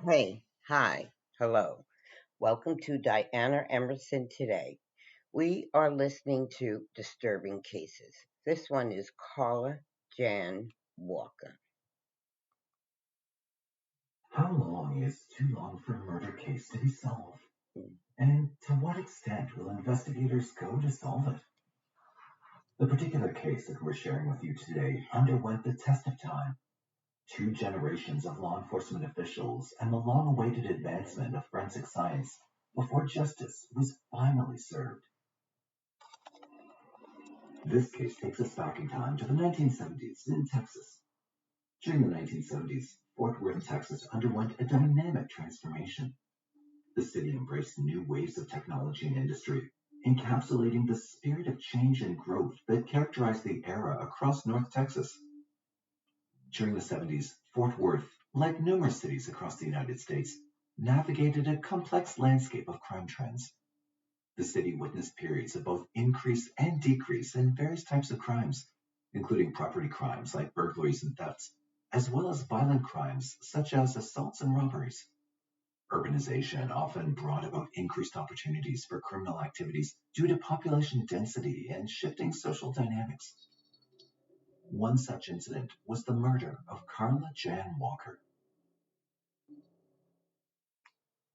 Hey, hi, hello. Welcome to Diana Emerson today. We are listening to Disturbing Cases. This one is Carla Jan Walker. How long is too long for a murder case to be solved? And to what extent will investigators go to solve it? The particular case that we're sharing with you today underwent the test of time. Two generations of law enforcement officials and the long-awaited advancement of forensic science before justice was finally served. This case takes us back in time to the 1970s in Texas. During the 1970s, Fort Worth, Texas underwent a dynamic transformation. The city embraced new waves of technology and industry, encapsulating the spirit of change and growth that characterized the era across North Texas. During the 70s, Fort Worth, like numerous cities across the United States, navigated a complex landscape of crime trends. The city witnessed periods of both increase and decrease in various types of crimes, including property crimes like burglaries and thefts, as well as violent crimes such as assaults and robberies. Urbanization often brought about increased opportunities for criminal activities due to population density and shifting social dynamics. One such incident was the murder of Carla Jan Walker.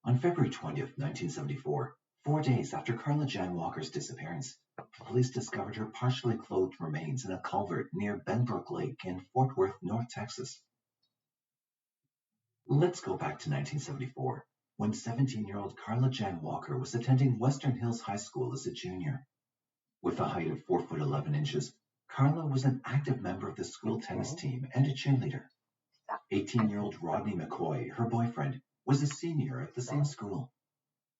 On February 20th, 1974, 4 days after Carla Jan Walker's disappearance, police discovered her partially clothed remains in a culvert near Benbrook Lake in Fort Worth, North Texas. Let's go back to 1974, when 17-year-old Carla Jan Walker was attending Western Hills High School as a junior. With a height of 4'11" Carla was an active member of the school tennis team and a cheerleader. 18-year-old Rodney McCoy, her boyfriend, was a senior at the same school.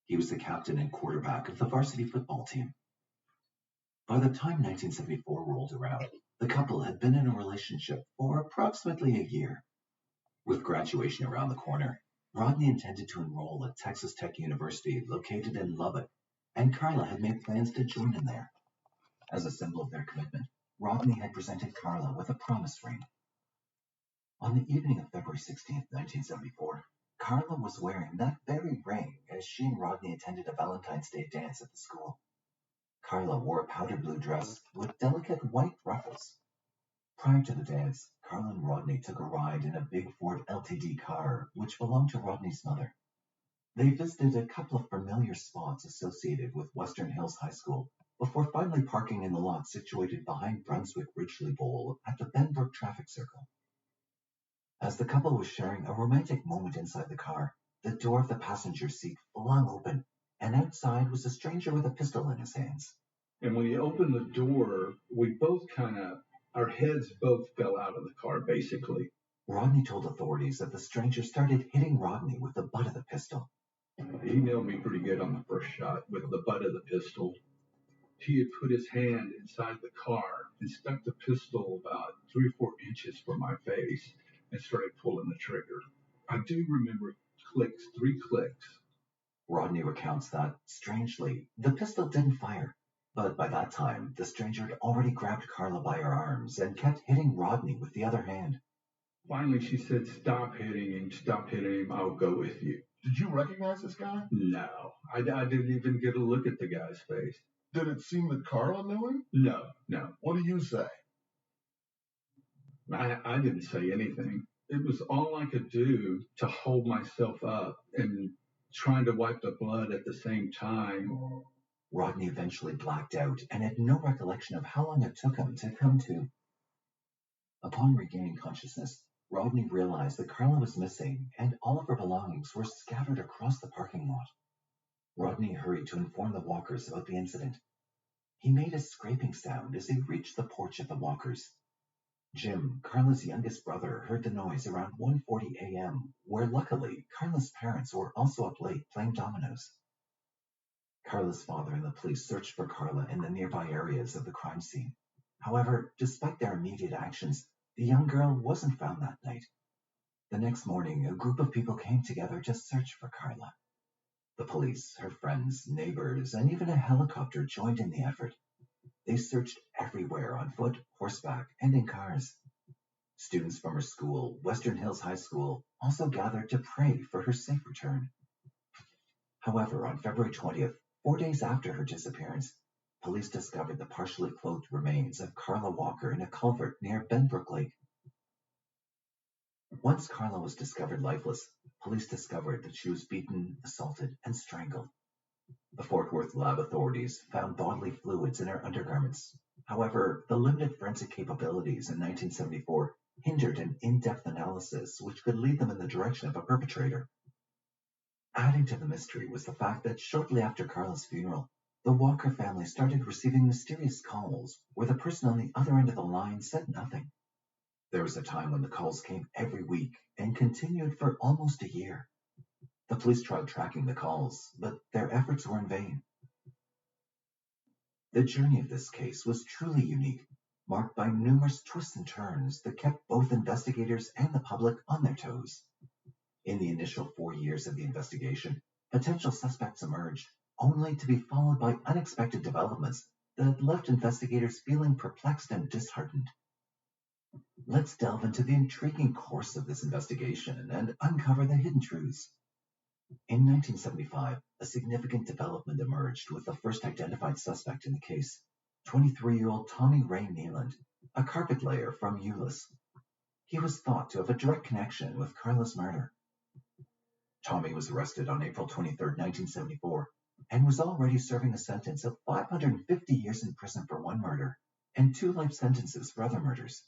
He was the captain and quarterback of the varsity football team. By the time 1974 rolled around, the couple had been in a relationship for approximately a year. With graduation around the corner, Rodney intended to enroll at Texas Tech University located in Lubbock, and Carla had made plans to join him there. As a symbol of their commitment, Rodney had presented Carla with a promise ring. On the evening of February 16th, 1974, Carla was wearing that very ring as she and Rodney attended a Valentine's Day dance at the school. Carla wore a powder blue dress with delicate white ruffles. Prior to the dance, Carla and Rodney took a ride in a big Ford LTD car, which belonged to Rodney's mother. They visited a couple of familiar spots associated with Western Hills High School before finally parking in the lot situated behind Brunswick Ridgely Bowl at the Benbrook traffic circle. As the couple was sharing a romantic moment inside the car, the door of the passenger seat flung open, and outside was a stranger with a pistol in his hands. And when he opened the door, we both our heads both fell out of the car, basically. Rodney told authorities that the stranger started hitting Rodney with the butt of the pistol. He nailed me pretty good on the first shot with the butt of the pistol. He had put his hand inside the car and stuck the pistol about 3 or 4 inches from my face and started pulling the trigger. I do remember 3 clicks. Rodney recounts that, strangely, the pistol didn't fire. But by that time, the stranger had already grabbed Carla by her arms and kept hitting Rodney with the other hand. Finally, she said, stop hitting him, I'll go with you. Did you recognize this guy? No, I didn't even get a look at the guy's face. Did it seem that Carla knew him? No. What do you say? I didn't say anything. It was all I could do to hold myself up and trying to wipe the blood at the same time. Rodney eventually blacked out and had no recollection of how long it took him to come to. Upon regaining consciousness, Rodney realized that Carla was missing and all of her belongings were scattered across the parking lot. Rodney hurried to inform the Walkers about the incident. He made a scraping sound as he reached the porch of the Walkers. Jim, Carla's youngest brother, heard the noise around 1:40 a.m., where luckily Carla's parents were also up late playing dominoes. Carla's father and the police searched for Carla in the nearby areas of the crime scene. However, despite their immediate actions, the young girl wasn't found that night. The next morning, a group of people came together to search for Carla. The police, her friends, neighbors, and even a helicopter joined in the effort. They searched everywhere on foot, horseback, and in cars. Students from her school, Western Hills High School, also gathered to pray for her safe return. However, on February 20th, 4 days after her disappearance, police discovered the partially clothed remains of Carla Walker in a culvert near Benbrook Lake. Once Carla was discovered lifeless, police discovered that she was beaten, assaulted, and strangled. The Fort Worth lab authorities found bodily fluids in her undergarments. However, the limited forensic capabilities in 1974 hindered an in-depth analysis which could lead them in the direction of a perpetrator. Adding to the mystery was the fact that shortly after Carla's funeral, the Walker family started receiving mysterious calls where the person on the other end of the line said nothing. There was a time when the calls came every week and continued for almost a year. The police tried tracking the calls, but their efforts were in vain. The journey of this case was truly unique, marked by numerous twists and turns that kept both investigators and the public on their toes. In the initial 4 years of the investigation, potential suspects emerged, only to be followed by unexpected developments that left investigators feeling perplexed and disheartened. Let's delve into the intriguing course of this investigation and uncover the hidden truths. In 1975, a significant development emerged with the first identified suspect in the case, 23-year-old Tommy Ray Nealand, a carpet layer from Euless. He was thought to have a direct connection with Carla's murder. Tommy was arrested on April 23, 1974, and was already serving a sentence of 550 years in prison for one murder and 2 life sentences for other murders.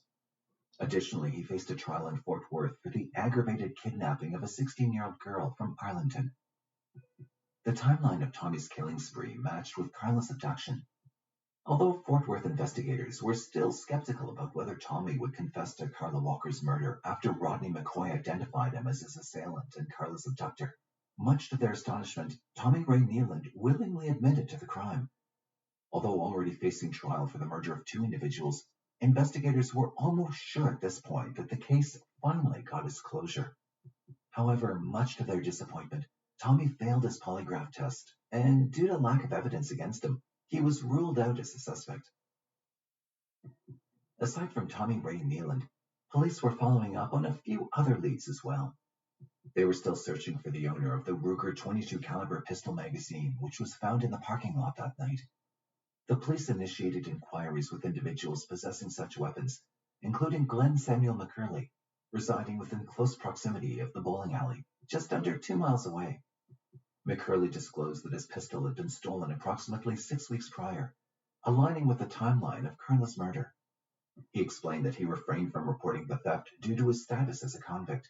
Additionally, he faced a trial in Fort Worth for the aggravated kidnapping of a 16-year-old girl from Arlington. The timeline of Tommy's killing spree matched with Carla's abduction. Although Fort Worth investigators were still skeptical about whether Tommy would confess to Carla Walker's murder after Rodney McCoy identified him as his assailant and Carla's abductor, much to their astonishment, Tommy Ray Nealand willingly admitted to the crime. Although already facing trial for the murder of 2 individuals, investigators were almost sure at this point that the case finally got its closure. However, much to their disappointment, Tommy failed his polygraph test, and due to lack of evidence against him, he was ruled out as a suspect. Aside from Tommy Ray Nealand, police were following up on a few other leads as well. They were still searching for the owner of the Ruger 22 caliber pistol magazine, which was found in the parking lot that night. The police initiated inquiries with individuals possessing such weapons, including Glenn Samuel McCurley, residing within close proximity of the bowling alley, just under 2 miles away. McCurley disclosed that his pistol had been stolen approximately 6 weeks prior, aligning with the timeline of Carla's murder. He explained that he refrained from reporting the theft due to his status as a convict.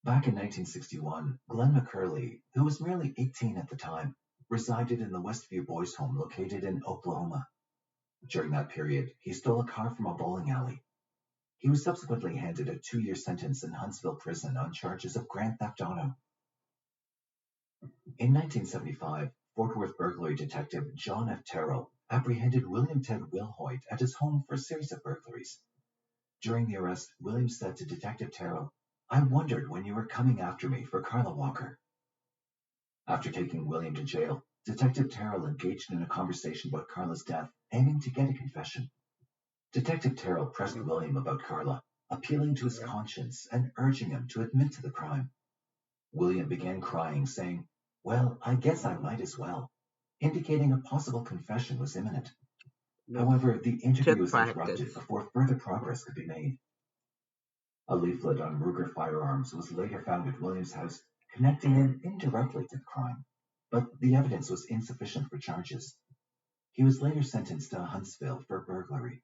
Back in 1961, Glenn McCurley, who was merely 18 at the time, resided in the Westview Boys' Home located in Oklahoma. During that period, he stole a car from a bowling alley. He was subsequently handed a 2-year sentence in Huntsville prison on charges of grand theft auto. In 1975, Fort Worth burglary detective John F. Terrell apprehended William Ted Wilhoit at his home for a series of burglaries. During the arrest, William said to Detective Terrell, "I wondered when you were coming after me for Carla Walker." After taking William to jail, Detective Terrell engaged in a conversation about Carla's death, aiming to get a confession. Detective Terrell pressed William about Carla, appealing to his conscience and urging him to admit to the crime. William began crying, saying, "Well, I guess I might as well," indicating a possible confession was imminent. However, the interview was interrupted before further progress could be made. A leaflet on Ruger firearms was later found at William's house, connecting him indirectly to the crime, but the evidence was insufficient for charges. He was later sentenced to Huntsville for burglary.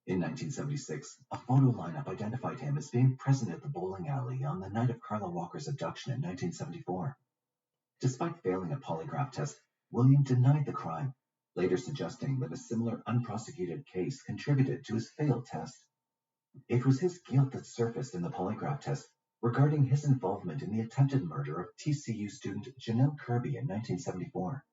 In 1976, a photo lineup identified him as being present at the bowling alley on the night of Carla Walker's abduction in 1974. Despite failing a polygraph test, William denied the crime, later suggesting that a similar unprosecuted case contributed to his failed test. It was his guilt that surfaced in the polygraph test regarding his involvement in the attempted murder of TCU student Janelle Kirby in 1974.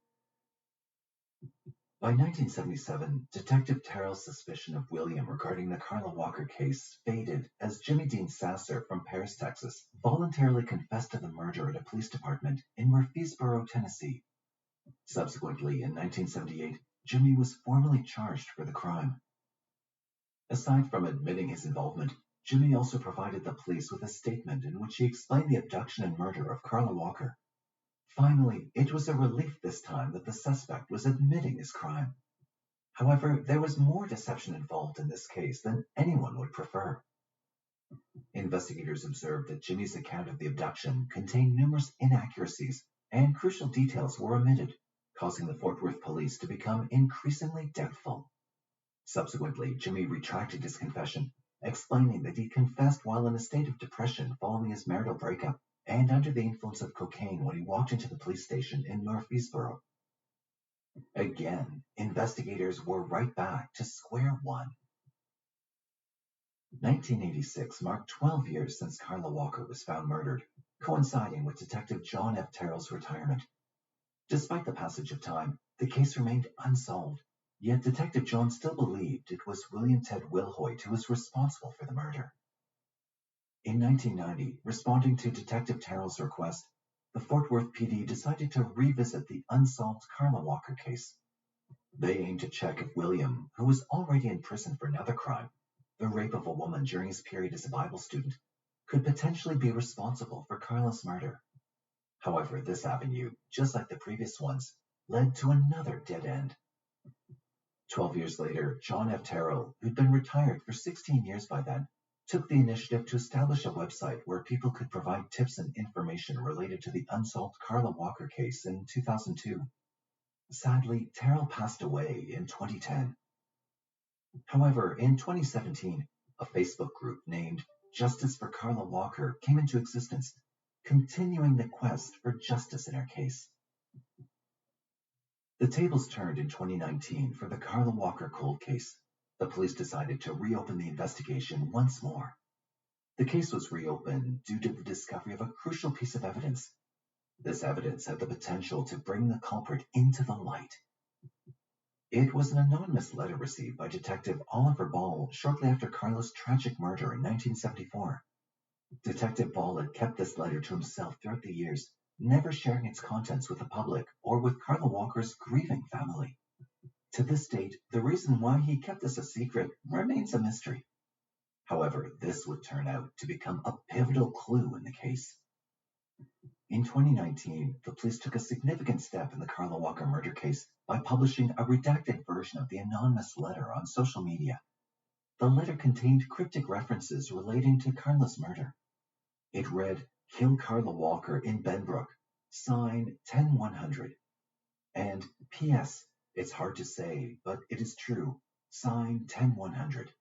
By 1977, Detective Terrell's suspicion of William regarding the Carla Walker case faded as Jimmy Dean Sasser from Paris, Texas, voluntarily confessed to the murder at a police department in Murfreesboro, Tennessee. Subsequently, in 1978, Jimmy was formally charged for the crime. Aside from admitting his involvement, Jimmy also provided the police with a statement in which he explained the abduction and murder of Carla Walker. Finally, it was a relief this time that the suspect was admitting his crime. However, there was more deception involved in this case than anyone would prefer. Investigators observed that Jimmy's account of the abduction contained numerous inaccuracies and crucial details were omitted, causing the Fort Worth police to become increasingly doubtful. Subsequently, Jimmy retracted his confession, explaining that he confessed while in a state of depression following his marital breakup and under the influence of cocaine when he walked into the police station in Murfreesboro. Again, investigators were right back to square one. 1986 marked 12 years since Carla Walker was found murdered, coinciding with Detective John F. Terrell's retirement. Despite the passage of time, the case remained unsolved, yet Detective John still believed it was William Ted Wilhoit who was responsible for the murder. In 1990, responding to Detective Terrell's request, the Fort Worth PD decided to revisit the unsolved Carla Walker case. They aimed to check if William, who was already in prison for another crime, the rape of a woman during his period as a Bible student, could potentially be responsible for Carla's murder. However, this avenue, just like the previous ones, led to another dead end. 12 years later, John F. Terrell, who'd been retired for 16 years by then, took the initiative to establish a website where people could provide tips and information related to the unsolved Carla Walker case in 2002. Sadly, Terrell passed away in 2010. However, in 2017, a Facebook group named Justice for Carla Walker came into existence, continuing the quest for justice in her case. The tables turned in 2019 for the Carla Walker cold case. The police decided to reopen the investigation once more. The case was reopened due to the discovery of a crucial piece of evidence. This evidence had the potential to bring the culprit into the light. It was an anonymous letter received by Detective Oliver Ball shortly after Carla's tragic murder in 1974. Detective Ball had kept this letter to himself throughout the years, never sharing its contents with the public or with Carla Walker's grieving family. To this date, the reason why he kept this a secret remains a mystery. However, this would turn out to become a pivotal clue in the case. In 2019, the police took a significant step in the Carla Walker murder case by publishing a redacted version of the anonymous letter on social media. The letter contained cryptic references relating to Carla's murder. It read, "Kill Carla Walker in Benbrook, sign 10100. And P.S. It's hard to say, but it is true, sign 10100.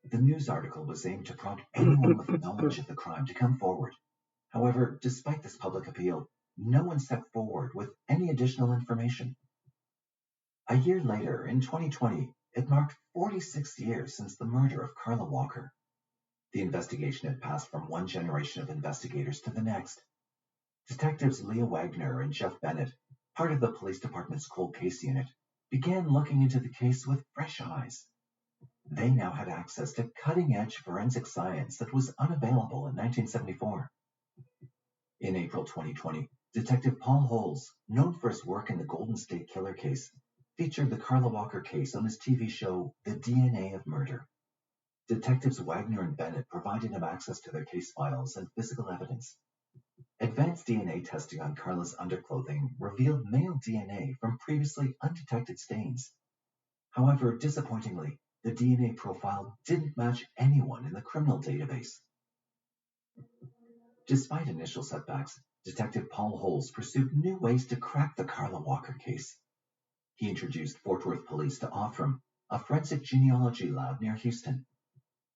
The news article was aimed to prompt anyone with knowledge of the crime to come forward. However, despite this public appeal, no one stepped forward with any additional information. A year later, in 2020, it marked 46 years since the murder of Carla Walker. The investigation had passed from one generation of investigators to the next. Detectives Leah Wagner and Jeff Bennett, part of the police department's cold case unit, began looking into the case with fresh eyes. They now had access to cutting-edge forensic science that was unavailable in 1974. In April 2020, Detective Paul Holes, known for his work in the Golden State Killer case, featured the Carla Walker case on his TV show The DNA of Murder. Detectives Wagner and Bennett provided him access to their case files and physical evidence. Advanced DNA testing on Carla's underclothing revealed male DNA from previously undetected stains. However, disappointingly, the DNA profile didn't match anyone in the criminal database. Despite initial setbacks, Detective Paul Holes pursued new ways to crack the Carla Walker case. He introduced Fort Worth police to Othram, a forensic genealogy lab near Houston.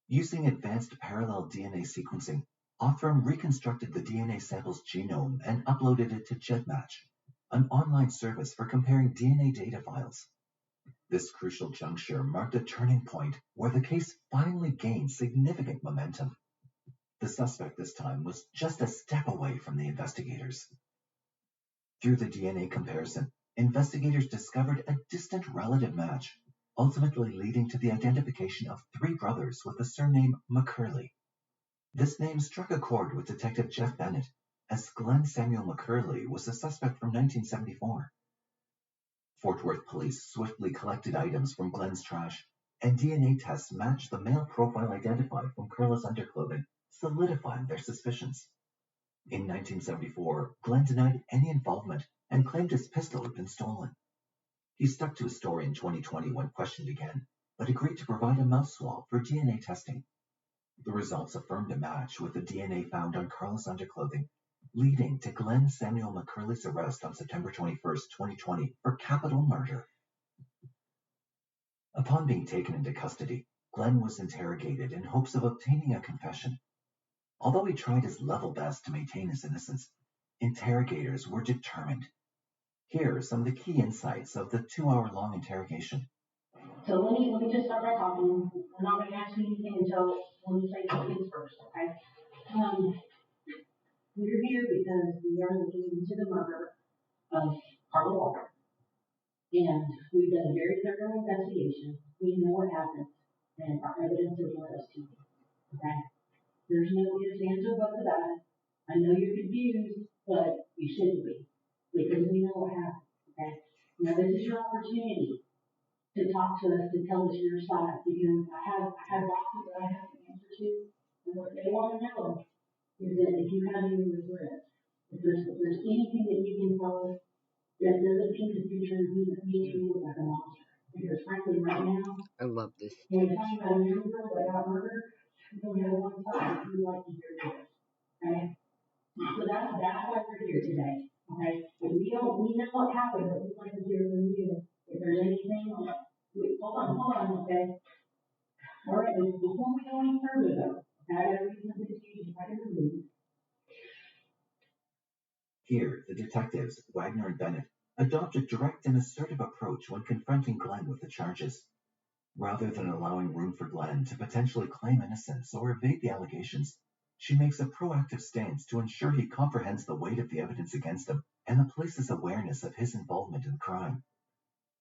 Using advanced parallel DNA sequencing, Othram reconstructed the DNA sample's genome and uploaded it to GEDmatch, an online service for comparing DNA data files. This crucial juncture marked a turning point where the case finally gained significant momentum. The suspect this time was just a step away from the investigators. Through the DNA comparison, investigators discovered a distant relative match, ultimately leading to the identification of three brothers with the surname McCurley. This name struck a chord with Detective Jeff Bennett, as Glenn Samuel McCurley was a suspect from 1974. Fort Worth police swiftly collected items from Glenn's trash, and DNA tests matched the male profile identified from Carla's underclothing, solidifying their suspicions. In 1974, Glenn denied any involvement and claimed his pistol had been stolen. He stuck to his story in 2020 when questioned again, but agreed to provide a mouth swab for DNA testing. The results affirmed a match with the DNA found on Carla's underclothing, leading to Glenn Samuel McCurley's arrest on September 21st, 2020 for capital murder. Upon being taken into custody, Glenn was interrogated in hopes of obtaining a confession. Although he tried his level best to maintain his innocence, interrogators were determined. Here are some of the key insights of the 2-hour-long interrogation. So let me just start by talking. I'm not going to ask you anything until when you say something first, okay? We're here because we are looking into the murder of Carla Walker. And we've done a very thorough investigation. We know what happened, and our evidence is led us to you, okay? There's no ifs, ands, or buts about it. I know you're confused, but you shouldn't be, because we know what happened, okay? Now, this is your opportunity to talk to us, to tell us your side, because I have boxes that I have to answer to, and what they want to know is that if you have any regrets, if there's anything that you can tell us that doesn't paint the future of you that makes you look like a monster. Because frankly, right now, I love this. when you're talking about a young girl that got murdered, you don't have one side that you like to hear this, okay? So that's why we're here today, okay? And we know what happened, but we'd like to hear from you. If there's anything, wait, hold on, okay? All right, before we go any further though, okay, I gotta read something to you if I can remove. Here, the detectives, Wagner and Bennett, adopt a direct and assertive approach when confronting Glenn with the charges. Rather than allowing room for Glenn to potentially claim innocence or evade the allegations, she makes a proactive stance to ensure he comprehends the weight of the evidence against him and the police's awareness of his involvement in the crime.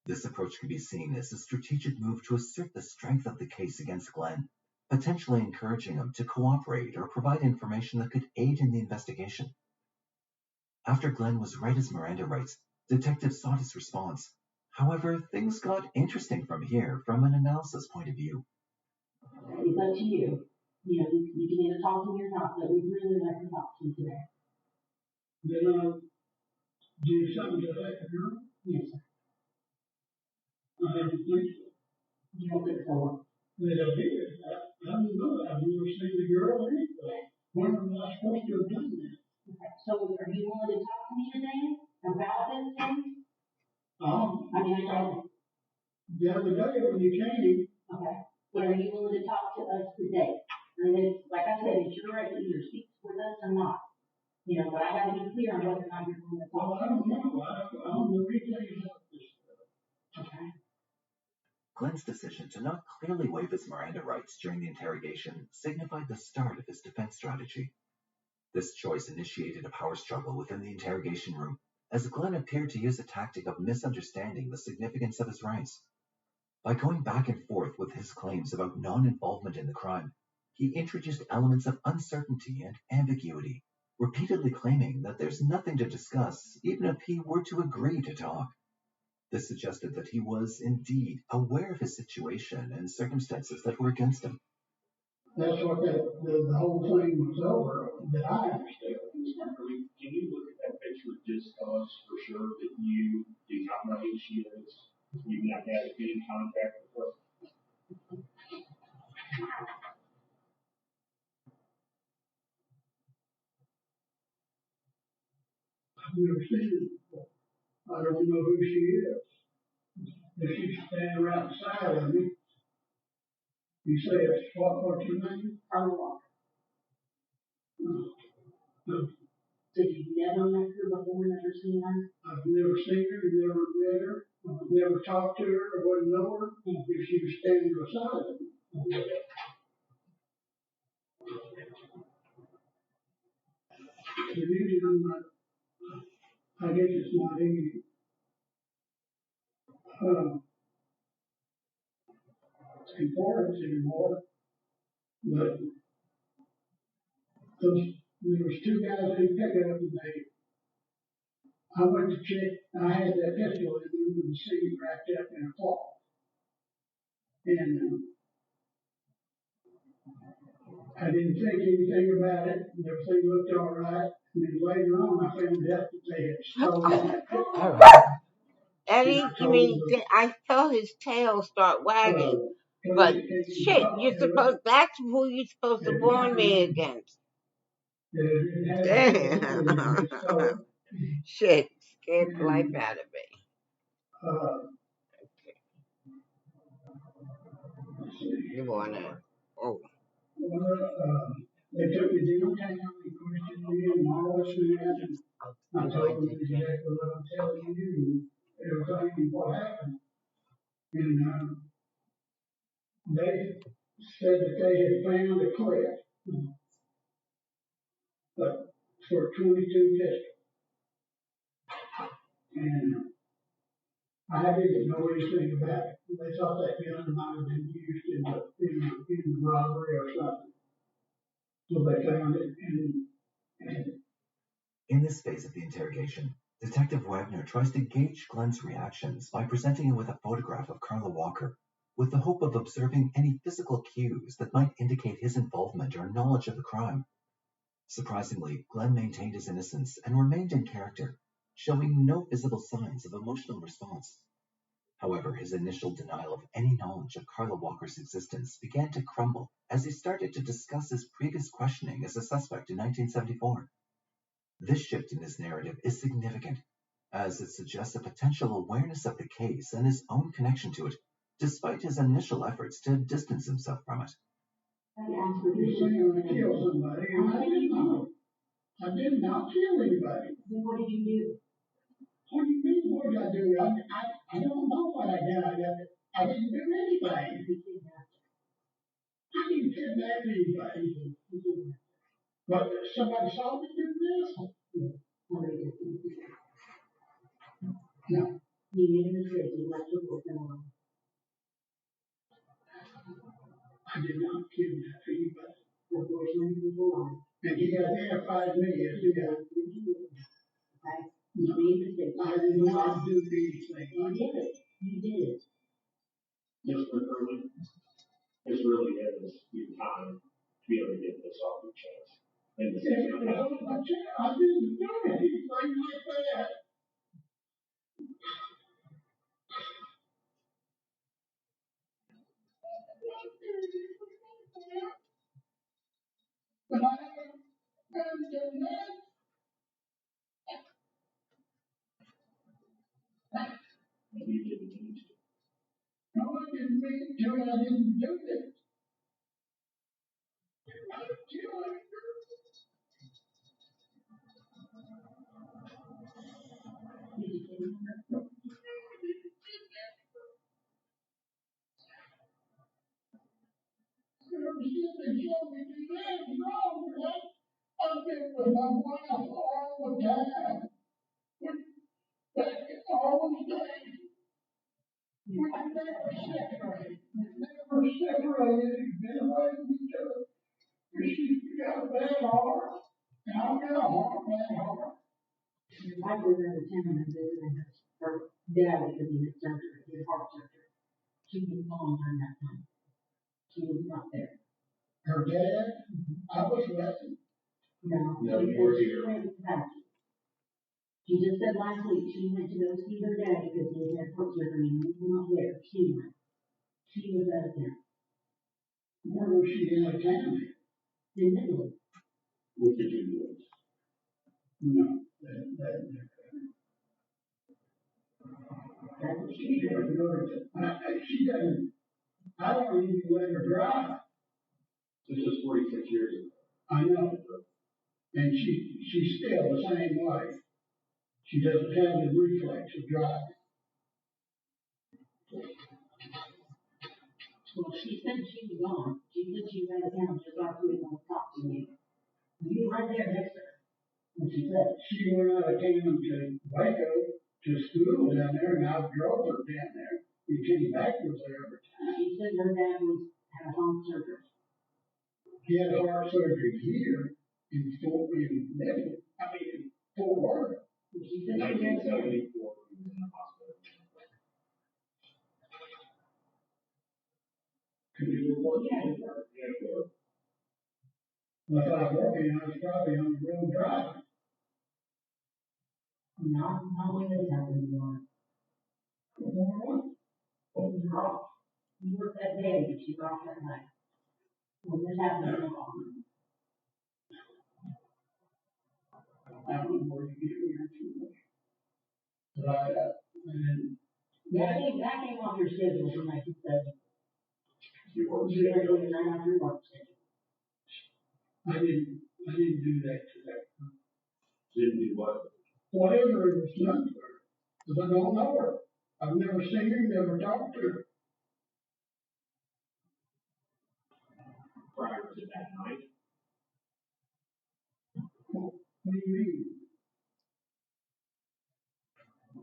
This approach can be seen as a strategic move to assert the strength of the case against Glenn, potentially encouraging him to cooperate or provide information that could aid in the investigation. After Glenn was read his Miranda rights, detectives sought his response. However, things got interesting from here from an analysis point of view. It's up to you. You know, you can either talk to me or not, but we'd really like to talk to you today. Did do something to that girl? Yes, sir. I don't think so. You don't think so? Well, I did. I don't know. I've never seen the girl or anything. When am I supposed to have done that? Okay. So are you willing to talk to me today about this thing? I mean, I don't. The other day when you came. Okay. But are you willing to talk to us today? And it's, like I said, it's your right to either speak with us or not. You know, but I got to be clear on whether or not you're going to talk. Well, I don't know. I don't know anything about this stuff. Okay. Glenn's decision to not clearly waive his Miranda rights during the interrogation signified the start of his defense strategy. This choice initiated a power struggle within the interrogation room, as Glenn appeared to use a tactic of misunderstanding the significance of his rights. By going back and forth with his claims about non-involvement in the crime, he introduced elements of uncertainty and ambiguity, repeatedly claiming that there's nothing to discuss even if he were to agree to talk. This suggested that he was indeed aware of his situation and circumstances that were against him. That's what the whole thing was over, that I understood. Can you look at that picture just tell us for sure that you do not know who she is? You've not had any contact with her? I've never seen her before. I don't know who she is. If she's standing right beside of me, you say it's what's your name? Carla Walker. No. So you've never met her before, never seen her? I've never seen her, never met her, never talked to her, or wouldn't know her if she was standing beside of me. The reason I guess it's not any importance anymore, but there was two guys who picked it up and I went to check, I had that pistol in the scene wrapped up in a cloth. And I didn't think anything about it, and everything looked all right. And then later on, I found out that they had stolen that picture. All right. Eddie, And I you told mean them, I felt his tail start wagging, but police came and shit, talked you're to us. supposed, that's who you're supposed to warn me against. That it didn't have anything to do with it, so, Shit, scared the life and, out of me. uh, You wanna, oh, they took me downtown and questioned me and all this and that, and I you told want them to exactly take, what I'm telling you, everything, what happened. And, they said that they had found a clip, but for 22 pistol. And I didn't know anything about it. They thought that gun might have been used in the robbery or something. So they found it and In this phase of the interrogation, Detective Wagner tries to gauge Glenn's reactions by presenting him with a photograph of Carla Walker, with the hope of observing any physical cues that might indicate his involvement or knowledge of the crime. Surprisingly, Glenn maintained his innocence and remained in character, showing no visible signs of emotional response. However, his initial denial of any knowledge of Carla Walker's existence began to crumble as he started to discuss his previous questioning as a suspect in 1974. This shift in his narrative is significant, as it suggests a potential awareness of the case and his own connection to it, despite his initial efforts to distance himself from it. you're saying I killed somebody, and I didn't know. I did not kill anybody. Then what did you do? What do you mean, what did I do? I don't know what I did. I didn't do anything. I didn't kidnap anybody. But somebody saw me do this? No, You made a mistake. You left your boyfriend alone. I did not kidnap anybody. The boyfriend was alive. And he identified me as the guy. Okay? You No, made a mistake. I did not do anything. You did it. You did it. Mr. Curley, this really is your time to be able to get this off your chest. And the second half, I didn't do anything like that. But I haven't done that. and you didn't need to. No, I didn't mean to, and I didn't do it. I didn't kill her. Something showed me do that. No, man. I've been with my wife all the time. All the time. We never separated. We never separated. We've been away from each other. She's got a bad heart, and I've got a bad heart. Your wife was in the town and visiting her dad because he had surgery, his heart surgery. She was gone during that time. She was not there. Her dad, I was with him. No, No, she you said were she here. went to Kentucky. She just said last week she went to go see her dad because he had heart surgery and he was not there. She went. She was out of town. Where was she out of town? In Italy. What did you do? No, That's what she doesn't go to, she doesn't, I don't even let her drive. This is 46 years ago. I know. And she's still the same way. She doesn't have the reflex of driving. Well, she said she was gone. She said she was out of town just last week when we talked to you. You were right there next to her. When she said, She went out of town to Waco to school down there, and I drove her down there. And came back with her every time. she said her dad had a heart surgery. He had heart surgery here in Fort Worth. She said she was out of town. 1974, he was in the hospital. Could you report that? Well, if I was working, I was probably on the road driving. Not when this happened anymore. What was wrong? You worked that day, but you were off that night. When this happened, you were off. I don't know where you get your information. But, that came off your schedule from 1970. You were doing right off your work schedule. I didn't do that today. Didn't do what? Whatever it was done for her. Because I don't know her. I've never seen her, never talked to her. Prior to that night? What do you mean?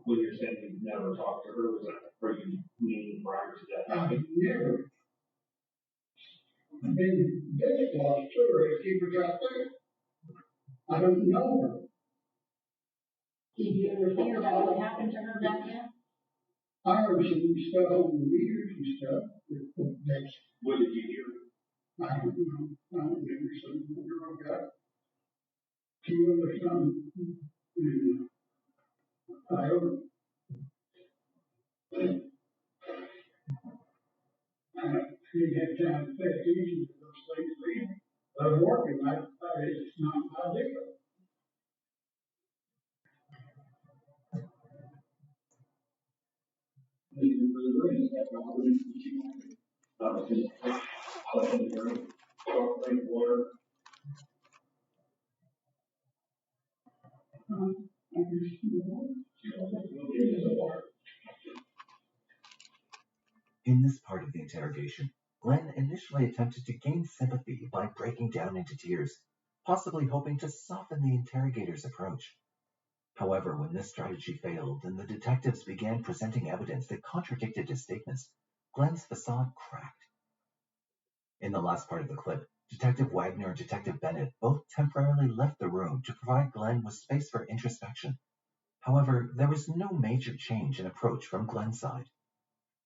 When you're saying you never talked to her, was that, are you meaning prior to that night? I've never been this close to her if she was out there. I don't know her. Did you ever hear about what happened to her back then? I heard some stuff over the years and stuff. That's, what did you hear? I don't know. I don't remember some girl got killed or something. And I don't. I didn't have time to pay attention to those things later. I was working. It's not my deal. In this part of the interrogation, Glenn initially attempted to gain sympathy by breaking down into tears, possibly hoping to soften the interrogator's approach. However, when this strategy failed and the detectives began presenting evidence that contradicted his statements, Glenn's facade cracked. In the last part of the clip, Detective Wagner and Detective Bennett both temporarily left the room to provide Glenn with space for introspection. However, there was no major change in approach from Glenn's side.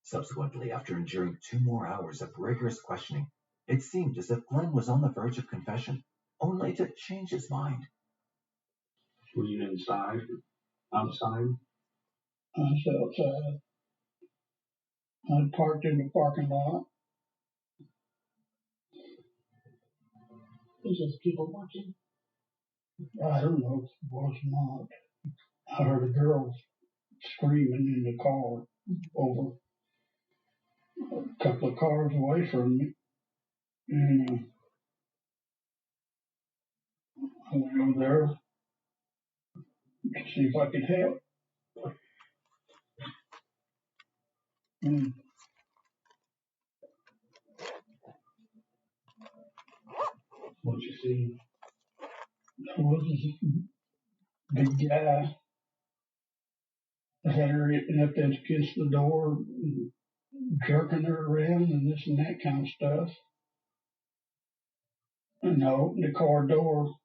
Subsequently, after enduring 2 more hours of rigorous questioning, it seemed as if Glenn was on the verge of confession, only to change his mind. Were you inside? Outside? I was outside. I parked in the parking lot. Was there people watching? I don't know if it was not. I heard a girl screaming in the car over a couple of cars away from me. And I went over there to see if I could help. And what you see? There was this big guy that had her up against the door, jerking her around and this and that kind of stuff. And I opened the car door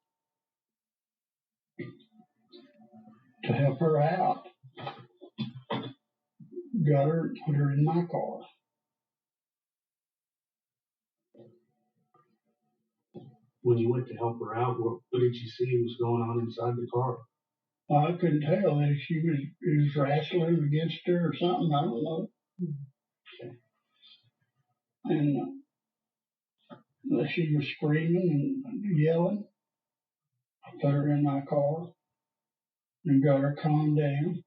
to help her out. Got her and put her in my car. When you went to help her out, what did you see was going on inside the car? I couldn't tell if she was wrestling against her or something. I don't know. And she was screaming and yelling. I put her in my car and got her calmed down.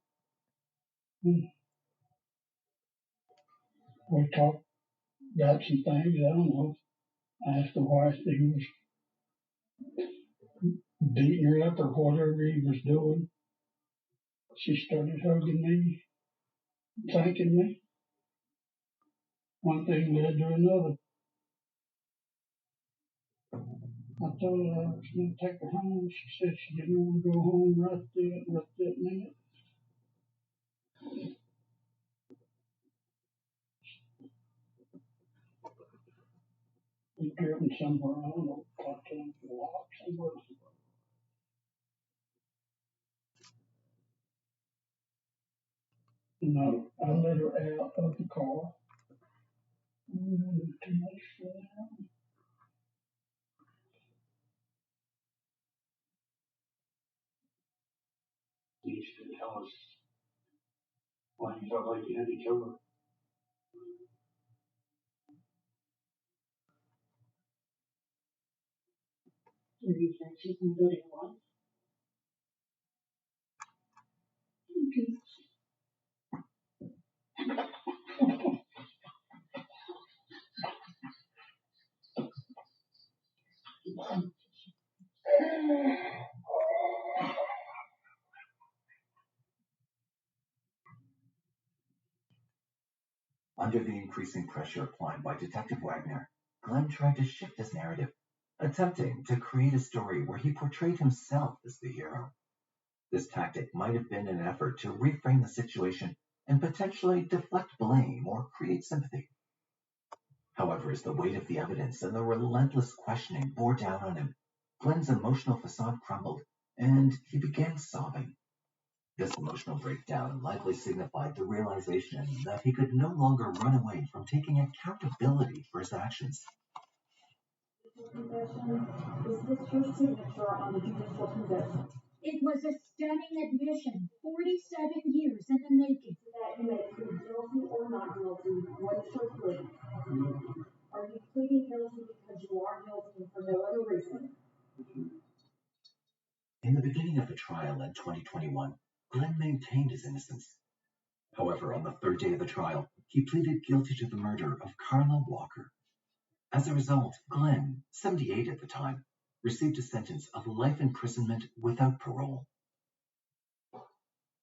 We talked about some things. I don't know. I asked her why he was beating her up or whatever he was doing. She started hugging me, thanking me. One thing led to another. I told her I was going to take her home. She said she didn't want to go home right that minute. We driven somewhere, I don't know, Cartoon Walk somewhere. No, I let her out of the car You just didn't tell us why you felt like you had to kill her. Do you think she's been good at once? Under the increasing pressure applied by Detective Wagner, Glenn tried to shift his narrative, attempting to create a story where he portrayed himself as the hero. This tactic might have been an effort to reframe the situation and potentially deflect blame or create sympathy. However, as the weight of the evidence and the relentless questioning bore down on him, Glenn's emotional facade crumbled, and he began sobbing. This emotional breakdown likely signified the realization that he could no longer run away from taking accountability for his actions. Confession. Is this your signature on the judicial confession? It was a stunning admission. 47 years in the making. That you may plead guilty or not guilty. What is your plea? Are you pleading guilty because you are guilty and for no other reason? In the beginning of the trial in 2021, Glenn maintained his innocence. However, on the third day of the trial, he pleaded guilty to the murder of Carla Walker. As a result, Glenn, 78 at the time, received a sentence of life imprisonment without parole.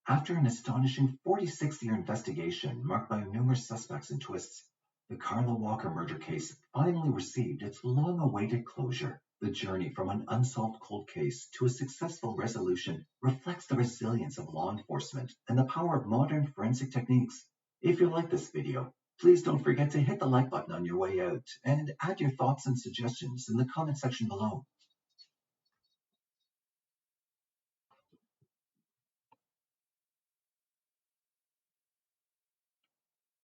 After an astonishing 46-year investigation marked by numerous suspects and twists, the Carla Walker murder case finally received its long-awaited closure. The journey from an unsolved cold case to a successful resolution reflects the resilience of law enforcement and the power of modern forensic techniques. If you like this video, please don't forget to hit the like button on your way out and add your thoughts and suggestions in the comment section below.